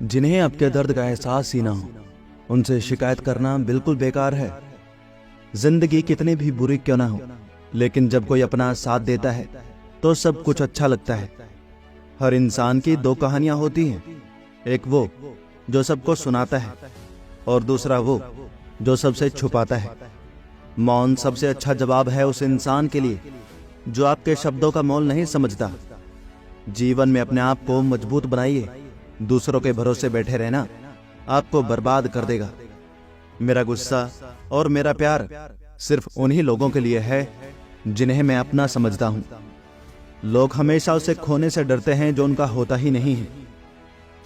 जिन्हें आपके दर्द का एहसास ही ना हो, उनसे शिकायत करना बिल्कुल बेकार है। जिंदगी कितनी भी बुरी क्यों ना हो, लेकिन जब कोई अपना साथ देता है तो सब कुछ अच्छा लगता है। हर इंसान की दो कहानियां होती हैं, एक वो जो सबको सुनाता है और दूसरा वो जो सबसे छुपाता है। मौन सबसे अच्छा जवाब है उस इंसान के लिए जो आपके शब्दों का मोल नहीं समझता। जीवन में अपने आप को मजबूत बनाइए, दूसरों के भरोसे बैठे रहना आपको बर्बाद कर देगा। मेरा गुस्सा और मेरा प्यार सिर्फ उन्हीं लोगों के लिए है जिन्हें मैं अपना समझता हूं। लोग हमेशा उसे खोने से डरते हैं जो उनका होता ही नहीं है।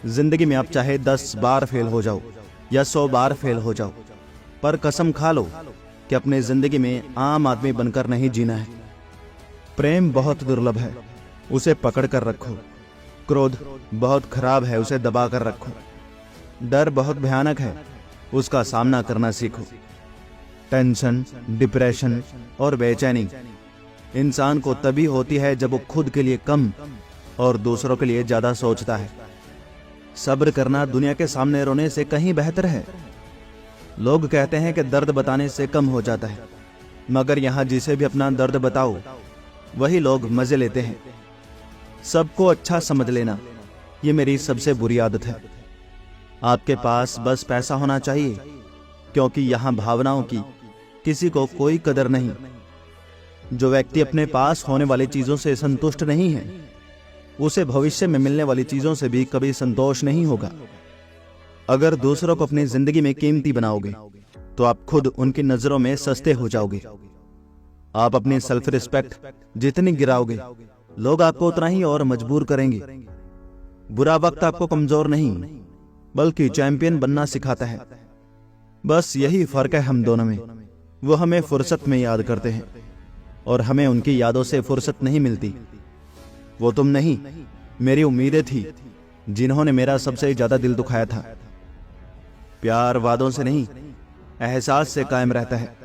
जिंदगी में आप चाहे 10 बार फेल हो जाओ या 100 बार फेल हो जाओ, पर कसम खा लो कि अपने जिंदगी में आम आदमी बनकर नहीं जीना है। प्रेम बहुत दुर्लभ है, उसे पकड़ कर रखो। क्रोध बहुत खराब है, उसे दबा कर रखो। डर बहुत भयानक है, उसका सामना करना सीखो। टेंशन, डिप्रेशन और बेचैनी इंसान को तभी होती है जब वो खुद के लिए कम और दूसरों के लिए ज्यादा सोचता है। सब्र करना दुनिया के सामने रोने से कहीं बेहतर है। लोग कहते हैं कि दर्द बताने से कम हो जाता है, मगर यहां जिसे भी अपना दर्द बताओ वही लोग मजे लेते हैं। सबको अच्छा समझ लेना ये मेरी सबसे बुरी आदत है। आपके पास बस पैसा होना चाहिए, क्योंकि यहां भावनाओं की किसी को कोई कदर नहीं। जो व्यक्ति अपने पास होने वाली चीजों से संतुष्ट नहीं है, उसे भविष्य में मिलने वाली चीजों से भी कभी संतोष नहीं होगा। अगर दूसरों को अपनी जिंदगी में कीमती बनाओगे तो आप खुद उनकी नजरों में सस्ते हो जाओगे। आप अपनी सेल्फ रिस्पेक्ट जितनी गिराओगे, लोग आपको उतना ही और मजबूर करेंगे। बुरा वक्त आपको कमजोर नहीं बल्कि चैंपियन बनना सिखाता है। बस यही फर्क है हम दोनों में। वो हमें फुर्सत में याद करते हैं और हमें उनकी यादों से फुर्सत नहीं मिलती। वो तुम नहीं, मेरी उम्मीदें थी जिन्होंने मेरा सबसे ज्यादा दिल दुखाया था। प्यार वादों से नहीं, एहसास से कायम रहता है।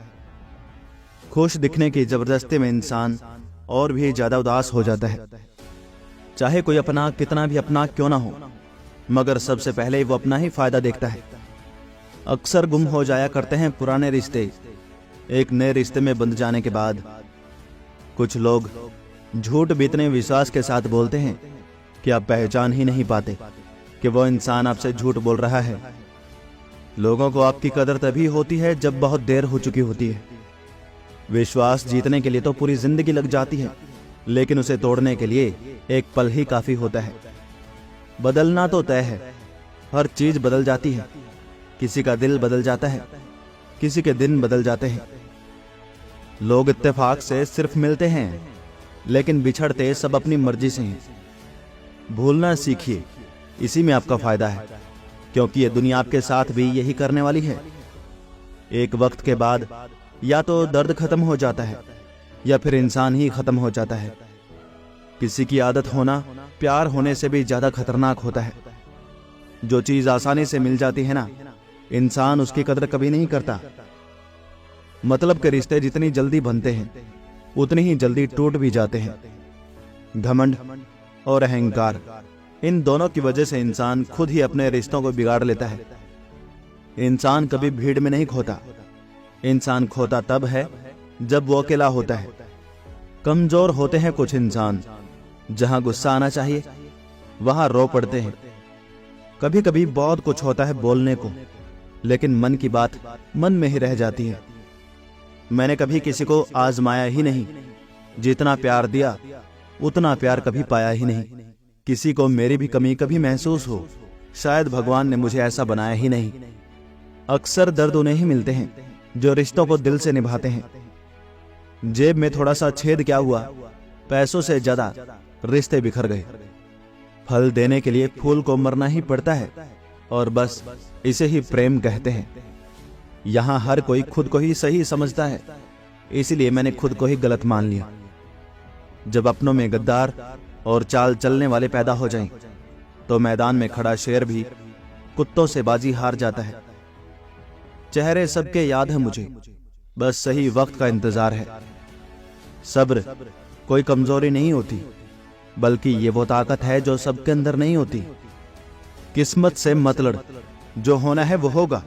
खुश दिखने की जबरदस्ती में इंसान और भी ज्यादा उदास हो जाता है। चाहे कोई अपना कितना भी अपना क्यों ना हो, मगर सबसे पहले वो अपना ही फायदा देखता है। अक्सर गुम हो जाया करते हैं पुराने रिश्ते एक नए रिश्ते में बंध जाने के बाद। कुछ लोग झूठ भी इतने विश्वास के साथ बोलते हैं कि आप पहचान ही नहीं पाते कि वो इंसान आपसे झूठ बोल रहा है। लोगों को आपकी कदर तभी होती है जब बहुत देर हो चुकी होती है। विश्वास जीतने के लिए तो पूरी जिंदगी लग जाती है, लेकिन उसे तोड़ने के लिए एक पल ही काफी होता है। बदलना तो तय है, हर चीज बदल जाती है। किसी का दिल बदल जाता है, किसी के दिन बदल जाते हैं। लोग इत्तेफाक से सिर्फ मिलते हैं, लेकिन बिछड़ते सब अपनी मर्जी से हैं। भूलना सीखिए, इसी में आपका फायदा है, क्योंकि ये दुनिया आपके साथ भी यही करने वाली है। एक वक्त के बाद या तो दर्द खत्म हो जाता है या फिर इंसान ही खत्म हो जाता है। किसी की आदत होना प्यार होने से भी ज्यादा खतरनाक होता है। जो चीज आसानी से मिल जाती है ना, इंसान उसकी कदर कभी नहीं करता। मतलब के रिश्ते जितनी जल्दी बनते हैं उतनी ही जल्दी टूट भी जाते हैं। घमंड और अहंकार, इन दोनों की वजह से इंसान खुद ही अपने रिश्तों को बिगाड़ लेता है। इंसान कभी भीड़ में नहीं खोता, इंसान खोता तब है जब वो अकेला होता है। कमजोर होते हैं कुछ इंसान, जहां गुस्सा आना चाहिए वहां रो पड़ते हैं। कभी कभी बहुत कुछ होता है बोलने को, लेकिन मन की बात मन में ही रह जाती है। मैंने कभी किसी को आजमाया ही नहीं, जितना प्यार दिया उतना प्यार कभी पाया ही नहीं। किसी को मेरी भी कमी कभी महसूस हो, शायद भगवान ने मुझे ऐसा बनाया ही नहीं। अक्सर दर्द उन्हें ही मिलते हैं जो रिश्तों को दिल से निभाते हैं। जेब में थोड़ा सा छेद क्या हुआ, पैसों से ज्यादा रिश्ते बिखर गए। फल देने के लिए फूल को मरना ही पड़ता है, और बस इसे ही प्रेम कहते हैं। यहां हर कोई खुद को ही सही समझता है, इसलिए मैंने खुद को ही गलत मान लिया। जब अपनों में गद्दार और चाल चलने वाले पैदा हो जाएं, तो मैदान में खड़ा शेर भी कुत्तों से बाजी हार जाता है। चेहरे सबके याद है मुझे, बस सही वक्त का इंतजार है। सब्र कोई कमजोरी नहीं होती, बल्कि ये वो ताकत है जो सबके अंदर नहीं होती। किस्मत से मत लड़, जो होना है वो होगा।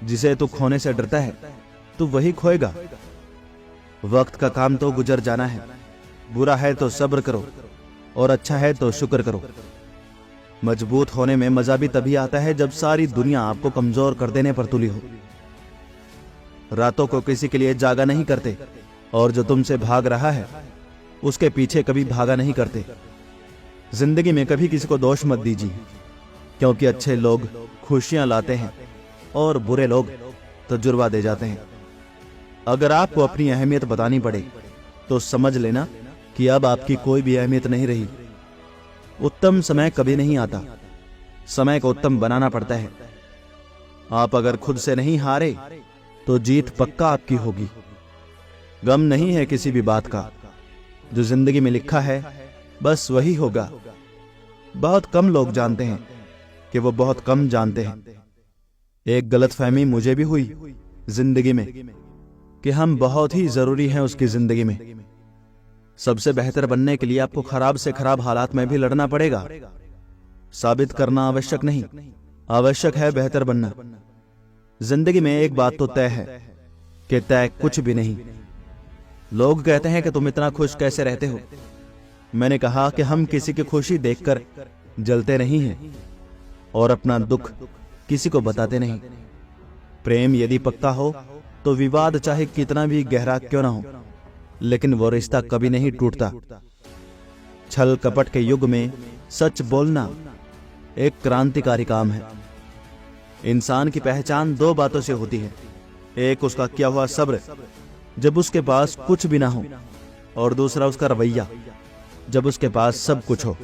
जिसे तू खोने से डरता है तू वही खोएगा। वक्त का काम तो गुजर जाना है। बुरा है तो सब्र करो और अच्छा है तो शुक्र करो। मजबूत होने में मजा भी तभी आता है जब सारी दुनिया आपको कमजोर कर देने पर तुली हो। रातों को किसी के लिए जागा नहीं करते, और जो तुमसे भाग रहा है उसके पीछे कभी भागा नहीं करते। जिंदगी में कभी किसी को दोष मत दीजिए, क्योंकि अच्छे लोग खुशियां लाते हैं और बुरे लोग तजुर्बा दे जाते हैं। अगर आपको अपनी अहमियत बतानी पड़े तो समझ लेना कि अब आपकी कोई भी अहमियत नहीं रही। उत्तम समय कभी नहीं आता, समय को उत्तम बनाना पड़ता है। आप अगर खुद से नहीं हारे तो जीत पक्का आपकी होगी। गम नहीं है किसी भी बात का, जो जिंदगी में लिखा है बस वही होगा। बहुत कम लोग जानते हैं कि वो बहुत कम जानते हैं। एक गलतफहमी मुझे भी हुई जिंदगी में कि हम बहुत ही जरूरी हैं उसकी जिंदगी में। सबसे बेहतर बनने के लिए आपको खराब से खराब हालात में भी लड़ना पड़ेगा। साबित करना आवश्यक नहीं, आवश्यक है बेहतर बनना। जिंदगी में एक बात तो तय है कि तय कुछ भी नहीं। लोग कहते हैं कि तुम इतना खुश कैसे रहते हो। मैंने कहा कि हम किसी की खुशी देखकर जलते नहीं हैं और अपना दुख किसी को बताते नहीं। प्रेम यदि पक्का हो तो विवाद चाहे कितना भी गहरा क्यों ना हो, लेकिन वो रिश्ता कभी नहीं टूटता। छल कपट के युग में सच बोलना एक क्रांतिकारी काम है। इंसान की पहचान दो बातों से होती है, एक उसका किया हुआ सब्र जब उसके पास कुछ भी ना हो, और दूसरा उसका रवैया जब उसके पास सब कुछ हो।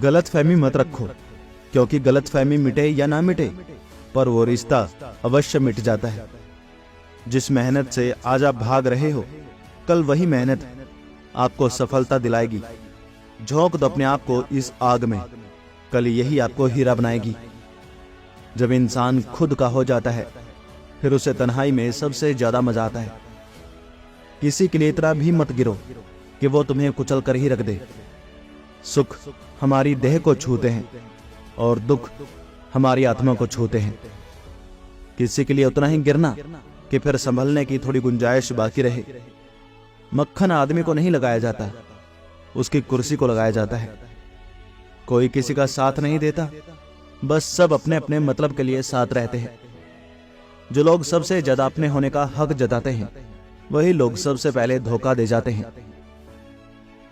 गलतफहमी मत रखो, क्योंकि गलतफहमी मिटे या ना मिटे पर वो रिश्ता अवश्य मिट जाता है। जिस मेहनत से आज आप भाग रहे हो, कल वही मेहनत आपको सफलता दिलाएगी। झोंक दो अपने आप को इस आग में, कल यही आपको हीरा बनाएगी। जब इंसान खुद का हो जाता है फिर उसे तन्हाई में सबसे ज्यादा मजा आता है। किसी के लिए इतना भी मत गिरो कि वो तुम्हें कुचल कर ही रख दे। सुख हमारी देह को छूते हैं और दुख हमारी आत्मा को छूते हैं। किसी के लिए उतना ही गिरना कि फिर संभलने की थोड़ी गुंजाइश बाकी रहे। मक्खन आदमी को नहीं लगाया जाता, उसकी कुर्सी को लगाया जाता है। कोई किसी का साथ नहीं देता, बस सब अपने अपने मतलब के लिए साथ रहते हैं। जो लोग सबसे ज्यादा अपने होने का हक जताते हैं, वही लोग सबसे पहले धोखा दे जाते हैं।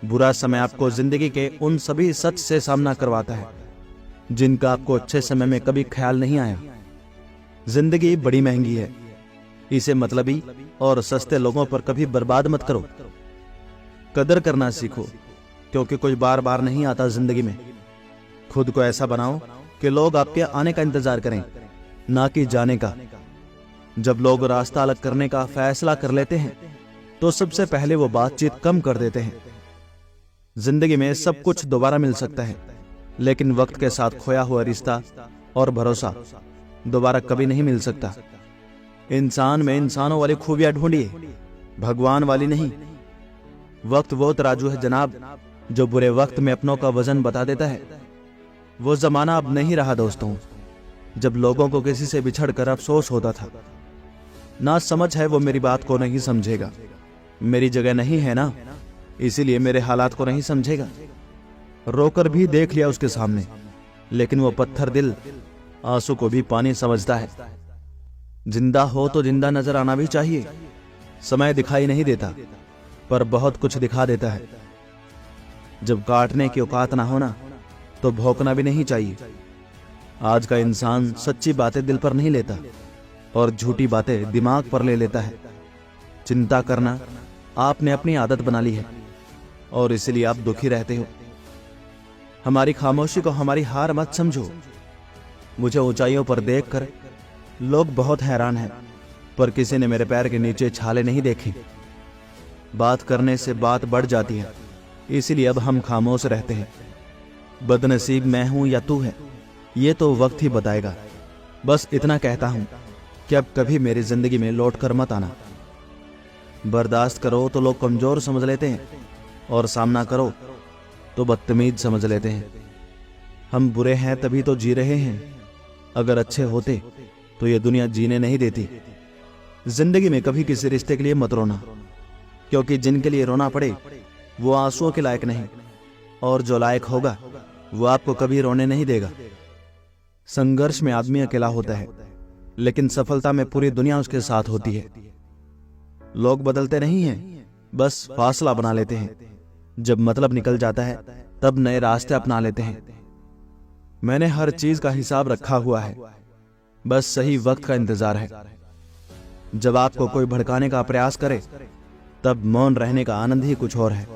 बुरा समय आपको जिंदगी के उन सभी सच से सामना करवाता है जिनका आपको अच्छे समय में कभी ख्याल नहीं आया। जिंदगी बड़ी महंगी है, इसे मतलबी और सस्ते लोगों पर कभी बर्बाद मत करो। कदर करना सीखो, क्योंकि कोई बार बार नहीं आता जिंदगी में। खुद को ऐसा बनाओ कि लोग आपके आने का इंतजार करें, ना कि जाने का। जब लोग रास्ता अलग करने का फैसला कर लेते हैं तो सबसे पहले वो बातचीत कम कर देते हैं। जिंदगी में सब कुछ दोबारा मिल सकता है, लेकिन वक्त के साथ खोया हुआ रिश्ता और भरोसा दोबारा कभी नहीं मिल सकता। इंसान में इंसानों वाली खूबियां ढूंढिए, भगवान वाली नहीं। वक्त वो तराजू है जनाब, जो बुरे वक्त में अपनों का वजन बता देता है। वो जमाना अब नहीं रहा दोस्तों, जब लोगों को किसी से बिछड़कर अफसोस होता था। ना समझ है वो मेरी बात को नहीं समझेगा, मेरी जगह नहीं है ना, इसीलिए मेरे हालात को नहीं समझेगा। रोकर भी देख लिया उसके सामने, लेकिन वो पत्थर दिल आंसू को भी पानी समझता है। जिंदा हो तो जिंदा नजर आना भी चाहिए। समय दिखाई नहीं देता, पर बहुत कुछ दिखा देता है। जब काटने की औकात ना होना तो भौंकना भी नहीं चाहिए। आज का इंसान सच्ची बातें दिल पर नहीं लेता और झूठी बातें दिमाग पर ले लेता है। चिंता करना आपने अपनी आदत बना ली है और इसलिए आप दुखी रहते हो। हमारी खामोशी को हमारी हार मत समझो। मुझे ऊंचाइयों पर देखकर लोग बहुत हैरान हैं, पर किसी ने मेरे पैर के नीचे छाले नहीं देखे। बात करने से बात बढ़ जाती है, इसीलिए अब हम खामोश रहते हैं। बदनसीब मैं हूं या तू है, ये तो वक्त ही बताएगा। बस इतना कहता हूं कि अब कभी मेरी जिंदगी में लौट कर मत आना। बर्दाश्त करो तो लोग कमजोर समझ लेते हैं, और सामना करो तो बदतमीज समझ लेते हैं। हम बुरे हैं तभी तो जी रहे हैं, अगर अच्छे होते तो ये दुनिया जीने नहीं देती। जिंदगी में कभी किसी रिश्ते के लिए मत रोना, क्योंकि जिनके लिए रोना पड़े वो आंसुओं के लायक नहीं, और जो लायक होगा वो आपको कभी रोने नहीं देगा। संघर्ष में आदमी अकेला होता है, लेकिन सफलता में पूरी दुनिया उसके साथ होती है। लोग बदलते नहीं हैं, बस फासला बना लेते हैं। जब मतलब निकल जाता है तब नए रास्ते अपना लेते हैं। मैंने हर चीज का हिसाब रखा हुआ है, बस सही वक्त का इंतजार है। जब आपको कोई भड़काने का प्रयास करे तब मौन रहने का आनंद ही कुछ और है।